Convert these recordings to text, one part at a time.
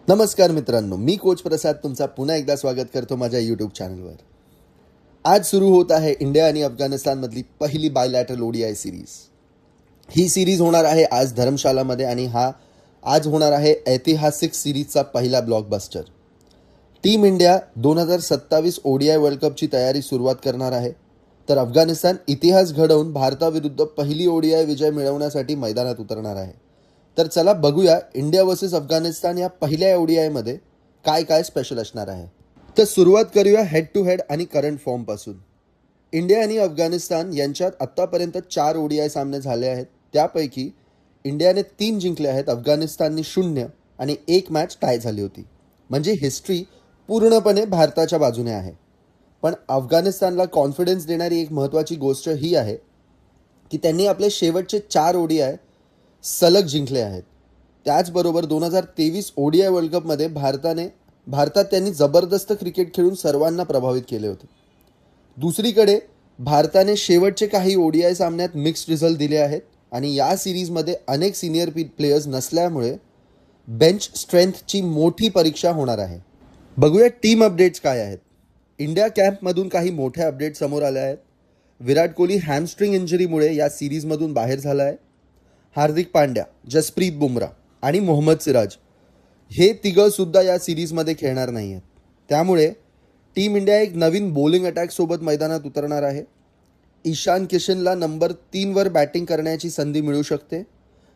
नमस्कार मित्रांनो, मी कोच प्रसाद तुमचा पुन्हा एकदा स्वागत करतो माझ्या यूट्यूब चॅनलवर. आज सुरू होत आहे इंडिया आणि अफगाणिस्तानमधली पहिली बायलॅटरल ओडीआय सिरीज. ही सिरीज होणार आहे आज धर्मशालामध्ये आणि आज होणार आहे ऐतिहासिक सिरीजचा पहिला blockbuster. Team India 2027 ODI world कपची तयारी सुरुवात करणार आहे, तर अफगाणिस्तान इतिहास घडवून भारताविरुद्ध पहिली ओडीआय विजय मिळवण्यासाठी मैदानात उतरणार आहे. तर चला बघूया इंडिया वर्सेस अफगाणिस्तान या पहिल्या ओडीआयमध्ये काय काय स्पेशल असणार आहे. तर सुरुवात करूया हेड टू हेड आणि करंट फॉर्मपासून. इंडिया आणि अफगाणिस्तान यांच्यात आत्तापर्यंत 4 ओडीआय सामने झाले आहेत. त्यापैकी इंडियाने 3 जिंकले आहेत, अफगाणिस्तानने 0 आणि 1 मॅच टाय झाली होती. म्हणजे हिस्ट्री पूर्णपणे भारताच्या बाजूने आहे. पण अफगाणिस्तानला कॉन्फिडन्स देणारी एक महत्त्वाची गोष्ट ही आहे की त्यांनी आपले शेवटचे 4 ओडीआय सलग जिंकले आहेत. त्याचबरोबर 2023 ओडीआय वर्ल्ड कपमध्ये भारतात त्यांनी जबरदस्त क्रिकेट खेळून सर्वांना प्रभावित केले होते. दुसरीकडे भारताने शेवटचे काही ओडीआय सामन्यात मिक्स्ड रिझल्ट दिले आहेत आणि या सिरीजमध्ये अनेक सिनियर प्लेयर्स नसल्यामुळे बेंच स्ट्रेंथची मोठी परीक्षा होणार आहे. बघूया टीम अपडेट्स काय आहेत. इंडिया कॅम्पमधून काही मोठ्या अपडेट समोर आल्या आहेत. विराट कोहली हॅमस्ट्रिंग इंजरीमुळे या सिरीजमधून बाहेर झाला आहे. हार्दिक पांड्या, जसप्रीत बुमराह आणि मोहम्मद सिराज हे तिघंसुद्धा या सिरीजमध्ये खेळणार नाही आहेत. त्यामुळे टीम इंडिया एक नवीन बॉलिंग अटॅकसोबत मैदानात उतरणार आहे. ईशान किशनला नंबर 3वर बॅटिंग करण्याची संधी मिळू शकते,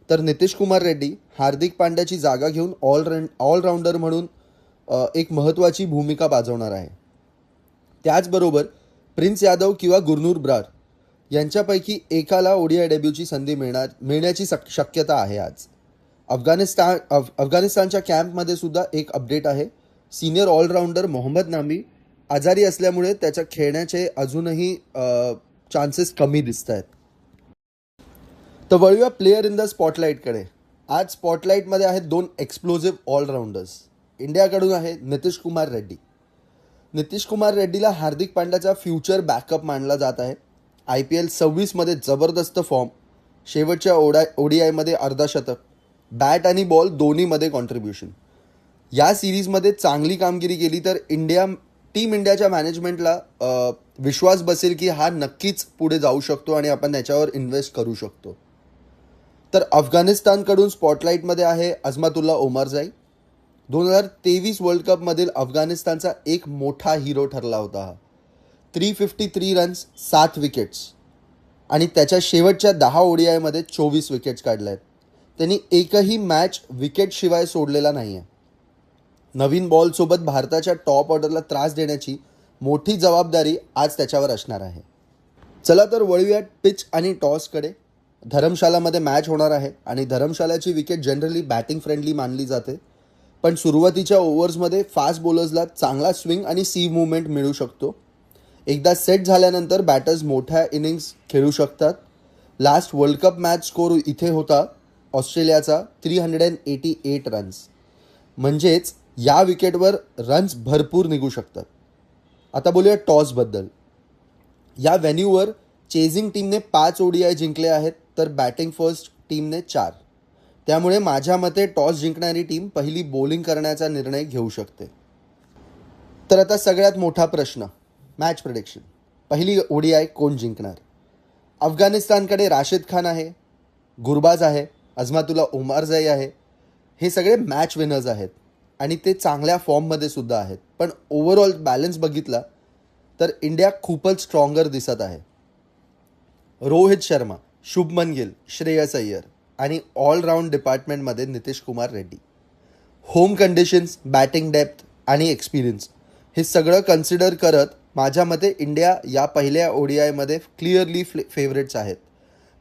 तर नितीश कुमार रेड्डी हार्दिक पांड्याची जागा घेऊन ऑलराऊंडर म्हणून एक महत्त्वाची भूमिका बजावणार आहे. त्याचबरोबर प्रिन्स यादव किंवा गुरनूर ब्रार यांच्यापैकी एकाला ओडीआय डेब्यूची संधी मिळण्याची शक्यता आहे. आज अफगाणिस्तानच्या कॅम्पमध्ये सुद्धा एक अपडेट आहे. सिनियर ऑलराऊंडर मोहम्मद नामी आजारी असल्यामुळे त्याच्या खेळण्याचे अजूनही चान्सेस कमी दिसत आहेत. तर वळूया प्लेयर इन द स्पॉटलाईटकडे. आज स्पॉटलाईटमध्ये आहेत 2 एक्सप्लोजिव्ह ऑलराऊंडर्स. इंडियाकडून आहे नितीश कुमार रेड्डी. नितीश कुमार रेड्डीला हार्दिक पांड्याचा फ्युचर बॅकअप मानला जात आहे. IPL 26मध्ये जबरदस्त फॉर्म, शेवटच्या ओडीआयमध्ये अर्धशतक, बॅट आणि बॉल दोन्हीमध्ये कॉन्ट्रीब्युशन. या सिरीजमध्ये चांगली कामगिरी केली तर टीम इंडियाच्या मॅनेजमेंटला विश्वास बसेल की हा नक्कीच पुढे जाऊ शकतो आणि आपण त्याच्यावर इन्व्हेस्ट करू शकतो. तर अफगाणिस्तानकडून स्पॉटलाईटमध्ये आहे अझमतुल्ला ओमरजाई. 2023 वर्ल्ड कपमधील अफगाणिस्तानचा एक मोठा हिरो ठरला होता हा. 353 रन्स, 7 विकेट्स आणि त्याच्या शेवटच्या 10 ओडीआयमध्ये 24 विकेट्स काढल्या आहेत. त्यांनी एकही मॅच विकेटशिवाय सोडलेला नाही आहे. नवीन बॉलसोबत भारताच्या टॉप ऑर्डरला त्रास देण्याची मोठी जबाबदारी आज त्याच्यावर असणार आहे. चला तर वळूयात पिच आणि टॉसकडे. धरमशालामध्ये मॅच होणार आहे आणि धरमशालाची विकेट जनरली बॅटिंग फ्रेंडली मानली जाते, पण सुरुवातीच्या ओव्हर्समध्ये फास्ट बॉलर्सला चांगला स्विंग आणि सी मूवमेंट मिळू शकतो. एकदा सेट झाल्यानंतर बॅटर्स मोठ्या इनिंग्स खेळू शकतात. Last world cup match score इथे होता ऑस्ट्रेलियाचा 388 रन्स. म्हणजेच या विकेटवर रन्स भरपूर निघू शकतात. आता बोलूया टॉसबद्दल. या व्हेन्यूवर चेझिंग टीमने 5 ओडीआय जिंकले आहेत, तर बॅटिंग फर्स्ट टीमने 4. त्यामुळे माझ्या मते टॉस जिंकणारी टीम पहिली बॉलिंग करण्याचा निर्णय घेऊ शकते. तर आता सगळ्यात मोठा प्रश्न, मॅच प्रेडिक्शन. पहिली ओडीआय कोण जिंकणार? अफगाणिस्तानकडे राशिद खान आहे, गुरबाज आहे, अझमतुल्ला ओमरजाई आहे. हे सगळे मॅच विनर्स आहेत आणि ते चांगल्या फॉर्ममध्ये सुद्धा आहेत. पण ओव्हरऑल बॅलन्स बघितला तर इंडिया खूपच स्ट्रॉंगर दिसत आहे. रोहित शर्मा, शुभमन गिल, श्रेयस अय्यर आणि ऑलराऊंड डिपार्टमेंटमध्ये Nitish Kumar Reddy. Home conditions, batting depth आणि एक्सपिरियन्स हे सगळं कन्सिडर करत माझ्या मते इंडिया या पहिल्या ओडीआयमध्ये क्लिअरली फेवरेट्स आहेत.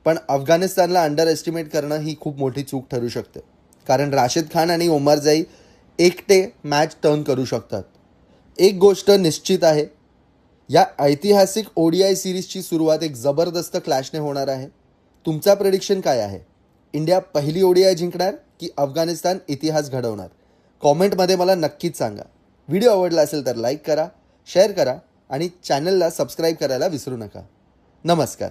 पण अफगाणिस्तानला अंडर एस्टिमेट करणं ही खूप मोठी चूक ठरू शकते, कारण राशिद खान आणि ओमरजाई एकटे मॅच टर्न करू शकतात. एक गोष्ट निश्चित आहे, या ऐतिहासिक ओडीआय सिरीजची सुरुवात एक जबरदस्त क्लॅशने होणार आहे. तुमचा प्रेडिक्शन काय आहे? इंडिया पहिली ओडीआय जिंकणार की अफगाणिस्तान इतिहास घडवणार? कॉमेंटमध्ये मला नक्कीच सांगा. व्हिडिओ आवडला असेल तर लाईक करा, शेअर करा आणि चॅनलला सबस्क्राईब करायला विसरू नका. नमस्कार.